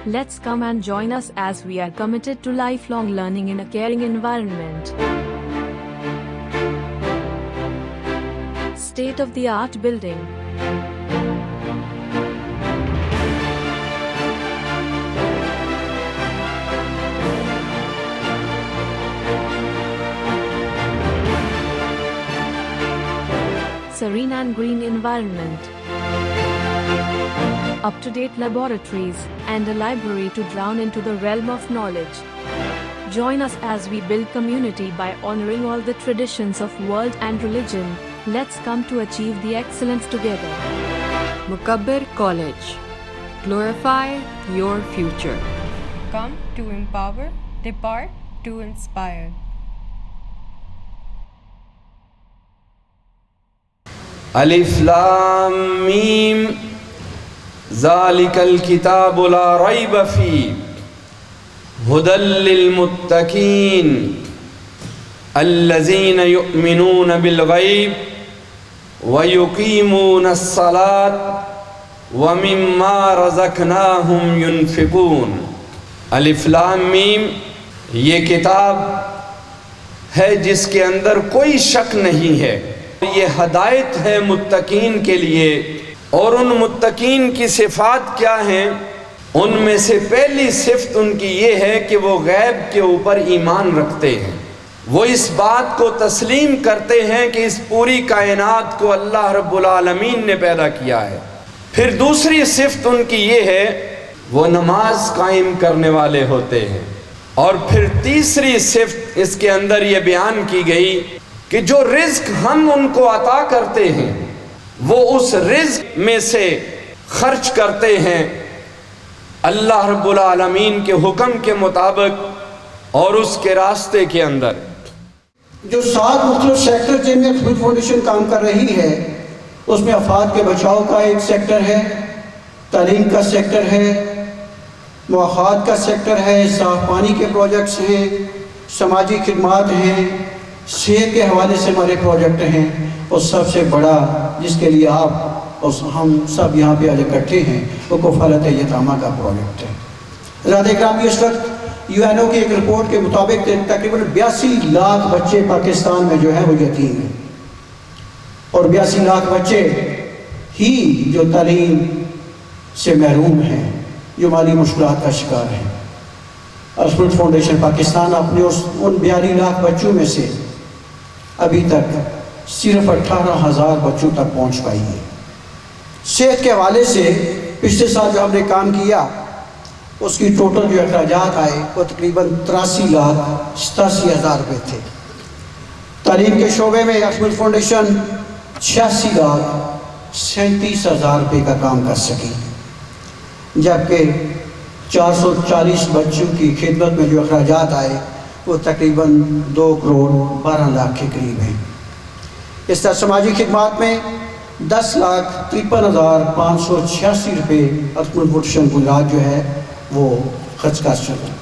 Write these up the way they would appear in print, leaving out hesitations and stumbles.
Let's come and join us as we are committed to lifelong learning in a caring environment. State-of-the-art building. Serene and green environment. Up-to-date laboratories, and a library to drown into the realm of knowledge. Join us as we build community by honoring all the traditions of world and religion. Let's come to achieve the excellence together. Mukabbir College. Glorify your future. Come to empower, depart to inspire. الف لام میم ذالک الکتاب لا ریب فیہ ھدی للمتقین الذین یؤمنون بالغیب ویقیمون الصلاة ومما رزقناہم ینفقون. الف لام میم یہ کتاب ہے جس کے اندر کوئی شک نہیں ہے. یہ ہدایت ہے متقین کے لیے. اور ان متقین کی صفات کیا ہیں؟ ان میں سے پہلی صفت ان کی یہ ہے کہ وہ غیب کے اوپر ایمان رکھتے ہیں. وہ اس بات کو تسلیم کرتے ہیں کہ اس پوری کائنات کو اللہ رب العالمین نے پیدا کیا ہے. پھر دوسری صفت ان کی یہ ہے وہ نماز قائم کرنے والے ہوتے ہیں. اور پھر تیسری صفت اس کے اندر یہ بیان کی گئی کہ جو رزق ہم ان کو عطا کرتے ہیں وہ اس رزق میں سے خرچ کرتے ہیں اللہ رب العالمین کے حکم کے مطابق اور اس کے راستے کے اندر. جو 7 مختلف سیکٹر جن میں خدمت فاؤنڈیشن کام کر رہی ہے اس میں افراد کے بچاؤ کا ایک سیکٹر ہے، تعلیم کا سیکٹر ہے، مواخات کا سیکٹر ہے، صاف پانی کے پروجیکٹس ہیں، سماجی خدمات ہیں، صحت کے حوالے سے ہمارے پروجیکٹ ہیں. اور سب سے بڑا جس کے لیے آپ اور ہم سب یہاں پہ آج اکٹھے ہیں وہ کفالت یتامہ کا پروجیکٹ ہے. حضرات اکرامی اس وقت یو این او کی ایک رپورٹ کے مطابق تقریباً 82 لاکھ بچے پاکستان میں جو ہیں وہ یتیم ہیں. اور 82 لاکھ بچے ہی جو تعلیم سے محروم ہیں، جو مالی مشکلات کا شکار ہیں. خدمت فاؤنڈیشن پاکستان اپنے ان 42 لاکھ بچوں میں سے ابھی تک صرف 18,000 بچوں تک پہنچ پائی ہے. صحت کے حوالے سے پچھلے سال جو ہم نے کام کیا اس کی ٹوٹل جو اخراجات آئے وہ تقریباً 83,87,000 روپے تھے. تعلیم کے شعبے میں خدمت فاؤنڈیشن 86,37,000 روپے کا کام کر سکی، جبکہ 440 بچوں کی خدمت میں جو اخراجات آئے وہ تقریباً 2 کروڑ 12 لاکھ کے قریب ہیں. اس طرح سماجی خدمات میں 10,53,586 روپے خدمت فاؤنڈیشن گجرات جو ہے وہ خرچ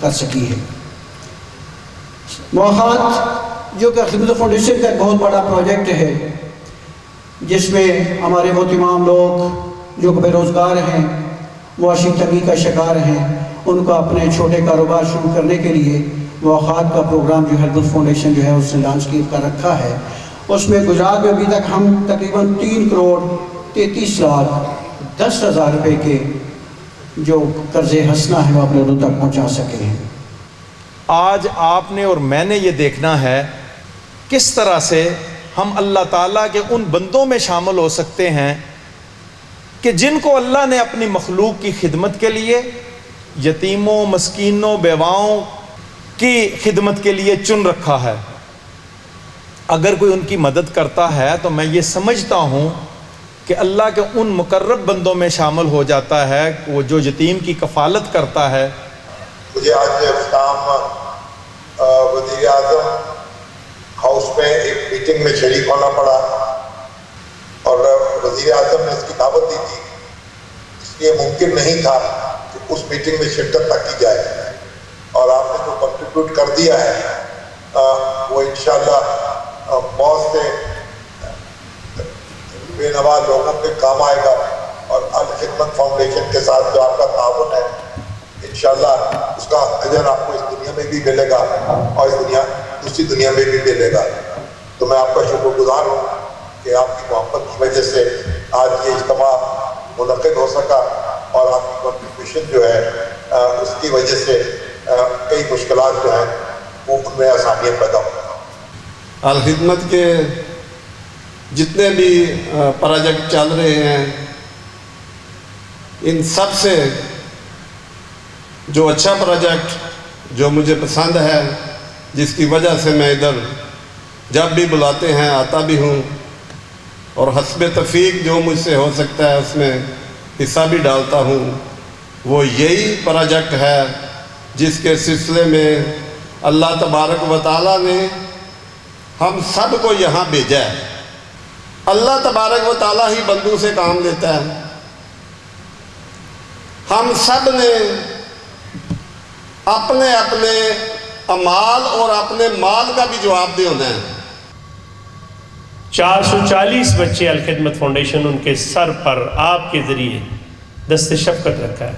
کر سکی ہے. مواخات جو کہ خدمت فاؤنڈیشن کا ایک بہت بڑا پروجیکٹ ہے جس میں ہمارے وہ تمام لوگ جو بے روزگار ہیں، معاشی تنگی کا شکار ہیں، ان کو اپنے چھوٹے کاروبار شروع کرنے کے لیے مواخات کا پروگرام جو خدمت فاؤنڈیشن جو ہے اس نے لانچ کر رکھا ہے. اس میں گجرات میں ابھی تک ہم تقریباً 3 کروڑ 33 لاکھ 10,000 روپے کے جو قرض حسنہ ہے وہ اپنے لوگوں تک پہنچا سکے ہیں. آج آپ نے اور میں نے یہ دیکھنا ہے کس طرح سے ہم اللہ تعالیٰ کے ان بندوں میں شامل ہو سکتے ہیں کہ جن کو اللہ نے اپنی مخلوق کی خدمت کے لیے، یتیموں، مسکینوں، بیواؤں کی خدمت کے لیے چن رکھا ہے. اگر کوئی ان کی مدد کرتا ہے تو میں یہ سمجھتا ہوں کہ اللہ کے ان مقرب بندوں میں شامل ہو جاتا ہے وہ جو یتیم کی کفالت کرتا ہے. مجھے آج اختتام وزیر اعظم ہاؤس میں ایک میٹنگ میں شریک ہونا پڑا اور وزیر اعظم نے اس کی دعوت دی تھی، اس لیے ممکن نہیں تھا کہ اس میٹنگ میں شرکت نہ کی جائے. اور آپ نے جو کنٹریبیوٹ کر دیا ہے وہ انشاءاللہ بہت سے بے نوا لوگوں کے کام آئے گا. اور الخدمت فاؤنڈیشن کے ساتھ جو آپ کا تعاون ہے انشاءاللہ اس کا اجر آپ کو اس دنیا میں بھی ملے گا اور دوسری دنیا میں بھی ملے گا. تو میں آپ کا شکر گزار ہوں کہ آپ کی محبت کی وجہ سے آج یہ اجتماع منعقد ہو سکا اور آپ کی کنٹریبیوشن جو ہے اس کی وجہ سے کئی مشکلات جو ہیں وہ ان میں آسانیاں پیدا ہوں. الخدمت کے جتنے بھی پروجیکٹ چل رہے ہیں ان سب سے جو اچھا پروجیکٹ جو مجھے پسند ہے جس کی وجہ سے میں ادھر جب بھی بلاتے ہیں آتا بھی ہوں اور حسب توفیق جو مجھ سے ہو سکتا ہے اس میں حصہ بھی ڈالتا ہوں وہ یہی پروجیکٹ ہے جس کے سلسلے میں اللہ تبارک و تعالیٰ نے ہم سب کو یہاں بھیجا ہے. اللہ تبارک و تعالیٰ ہی بندوں سے کام لیتا ہے. ہم سب نے اپنے اپنے اعمال اور اپنے مال کا بھی جواب دے ہونا ہے. 440 بچے الخدمت فاؤنڈیشن ان کے سر پر آپ کے ذریعے دست شفقت رکھا ہے.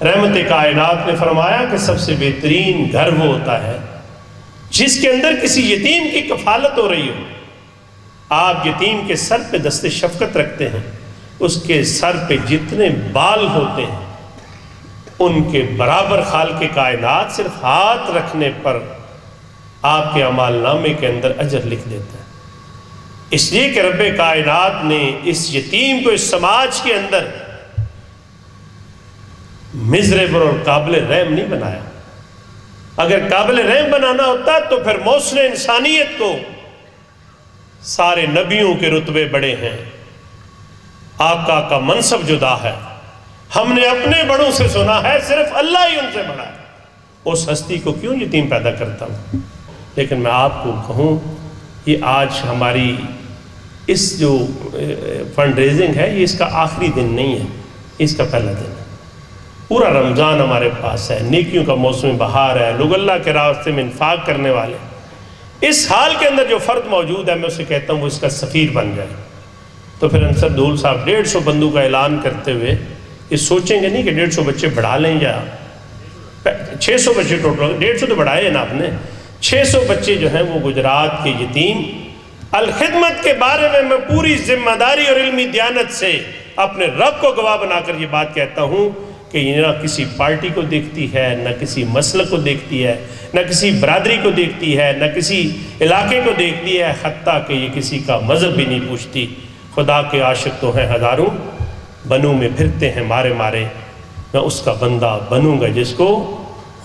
رحمت کائنات نے فرمایا کہ سب سے بہترین گھر وہ ہوتا ہے جس کے اندر کسی یتیم کی کفالت ہو رہی ہو. آپ یتیم کے سر پہ دست شفقت رکھتے ہیں. اس کے سر پہ جتنے بال ہوتے ہیں ان کے برابر خالق کائنات صرف ہاتھ رکھنے پر آپ کے اعمال نامے کے اندر اجر لکھ دیتا ہے. اس لیے کہ رب کائنات نے اس یتیم کو اس سماج کے اندر مزربل اور قابل رحم نہیں بنایا. اگر قابل رحم بنانا ہوتا تو پھر محسن انسانیت کو سارے نبیوں کے رتبے بڑے ہیں. آقا کا منصب جدا ہے. ہم نے اپنے بڑوں سے سنا ہے صرف اللہ ہی ان سے بڑا ہے. اس ہستی کو کیوں یتیم پیدا کرتا ہوں. لیکن میں آپ کو کہوں یہ آج ہماری اس جو فنڈ ریزنگ ہے یہ اس کا آخری دن نہیں ہے, اس کا پہلا دن ہے. پورا رمضان ہمارے پاس ہے, نیکیوں کا موسم بہار ہے, لوگ اللہ کے راستے میں انفاق کرنے والے. اس حال کے اندر جو فرد موجود ہے میں اسے کہتا ہوں وہ اس کا سفیر بن جائے. تو پھر انصر دھول صاحب 150 بندوں کا اعلان کرتے ہوئے یہ سوچیں گے نہیں کہ 150 بچے بڑھا لیں یا 600 بچے ٹوٹل, 150 تو بڑھائے ہیں نا آپ نے, 600 بچے جو ہیں وہ گجرات کے یتیم. الخدمت کے بارے میں پوری ذمہ داری اور علمی دیانت سے اپنے رب کو گواہ بنا کر یہ بات کہتا ہوں کہ یہ نہ کسی پارٹی کو دیکھتی ہے, نہ کسی مسلک کو دیکھتی ہے, نہ کسی برادری کو دیکھتی ہے, نہ کسی علاقے کو دیکھتی ہے, حتیٰ کہ یہ کسی کا مذہب بھی نہیں پوچھتی. خدا کے عاشق تو ہیں ہزاروں, بنوں میں پھرتے ہیں مارے مارے. میں اس کا بندہ بنوں گا جس کو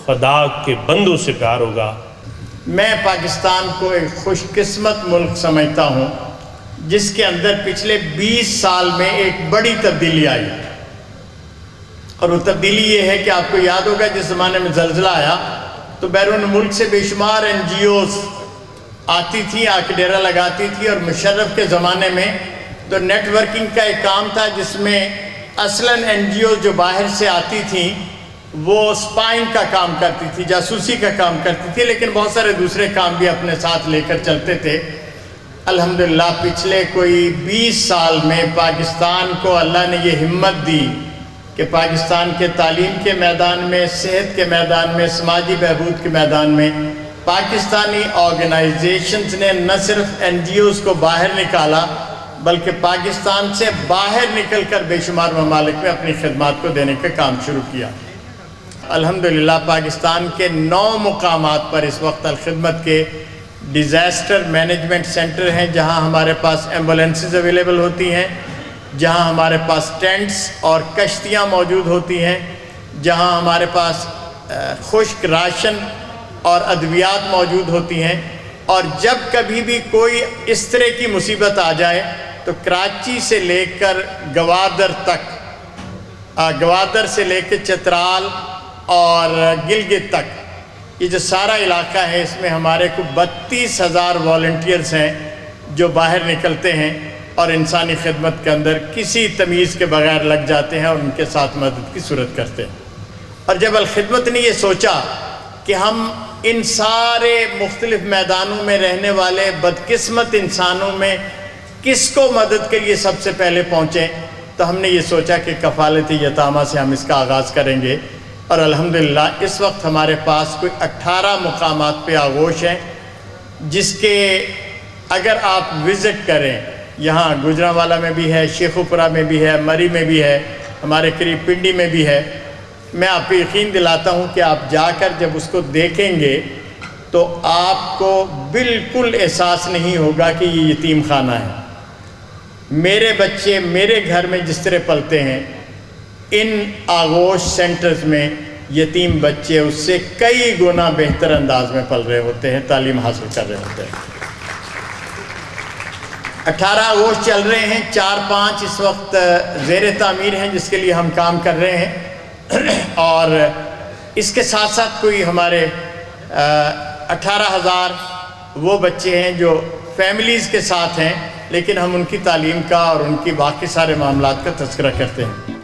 خدا کے بندوں سے پیار ہوگا. میں پاکستان کو ایک خوش قسمت ملک سمجھتا ہوں جس کے اندر پچھلے 20 سال میں ایک بڑی تبدیلی آئی. اور وہ تبدیلی یہ ہے کہ آپ کو یاد ہوگا جس زمانے میں زلزلہ آیا تو بیرون ملک سے بے شمار NGOs آتی تھیں, آ کے ڈیرا لگاتی تھی. اور مشرف کے زمانے میں تو نیٹ ورکنگ کا ایک کام تھا جس میں اصلاً NGOs جو باہر سے آتی تھیں وہ سپائنگ کا کام کرتی تھی, جاسوسی کا کام کرتی تھی, لیکن بہت سارے دوسرے کام بھی اپنے ساتھ لے کر چلتے تھے. الحمدللہ پچھلے کوئی 20 سال میں پاکستان کو اللہ نے یہ ہمت دی کہ پاکستان کے تعلیم کے میدان میں, صحت کے میدان میں, سماجی بہبود کے میدان میں پاکستانی آرگنائزیشنز نے نہ صرف NGOs کو باہر نکالا بلکہ پاکستان سے باہر نکل کر بے شمار ممالک میں اپنی خدمات کو دینے کا کام شروع کیا. الحمدللہ پاکستان کے 9 مقامات پر اس وقت الخدمت کے ڈیزاسٹر مینجمنٹ سینٹر ہیں جہاں ہمارے پاس ایمبولینسز اویلیبل ہوتی ہیں, جہاں ہمارے پاس ٹینٹس اور کشتیاں موجود ہوتی ہیں, جہاں ہمارے پاس خشک راشن اور ادویات موجود ہوتی ہیں. اور جب کبھی بھی کوئی اس طرح کی مصیبت آ جائے تو کراچی سے لے کر گوادر تک, گوادر سے لے کے چترال اور گلگت تک, یہ جو سارا علاقہ ہے اس میں ہمارے کو 32,000 والنٹیئرز ہیں جو باہر نکلتے ہیں اور انسانی خدمت کے اندر کسی تمیز کے بغیر لگ جاتے ہیں اور ان کے ساتھ مدد کی صورت کرتے ہیں. اور جب الخدمت نے یہ سوچا کہ ہم ان سارے مختلف میدانوں میں رہنے والے بدقسمت انسانوں میں کس کو مدد کے لیے سب سے پہلے پہنچیں, تو ہم نے یہ سوچا کہ کفالت یتامہ سے ہم اس کا آغاز کریں گے. اور الحمدللہ اس وقت ہمارے پاس کوئی 18 مقامات پہ آغوش ہیں، جس کے اگر آپ وزٹ کریں، یہاں گجرانوالہ میں بھی ہے، شیخوپورہ میں بھی ہے، مری میں بھی ہے، ہمارے قریب پنڈی میں بھی ہے، میں آپ کو یقین دلاتا ہوں کہ آپ جا کر جب اس کو دیکھیں گے تو آپ کو بالکل احساس نہیں ہوگا کہ یہ یتیم خانہ ہے۔ میرے بچے میرے گھر میں جس طرح پلتے ہیں، ان آغوش سینٹرز میں یتیم بچے اس سے کئی گنا بہتر انداز میں پل رہے ہوتے ہیں، تعلیم حاصل کر رہے ہوتے ہیں۔ 18 آغوش چل رہے ہیں، 4-5 اس وقت زیر تعمیر ہیں جس کے لیے ہم کام کر رہے ہیں، اور اس کے ساتھ ساتھ کوئی ہمارے 18,000 وہ بچے ہیں جو فیملیز کے ساتھ ہیں، لیکن ہم ان کی تعلیم کا اور ان کی باقی سارے معاملات کا تذکرہ کرتے ہیں۔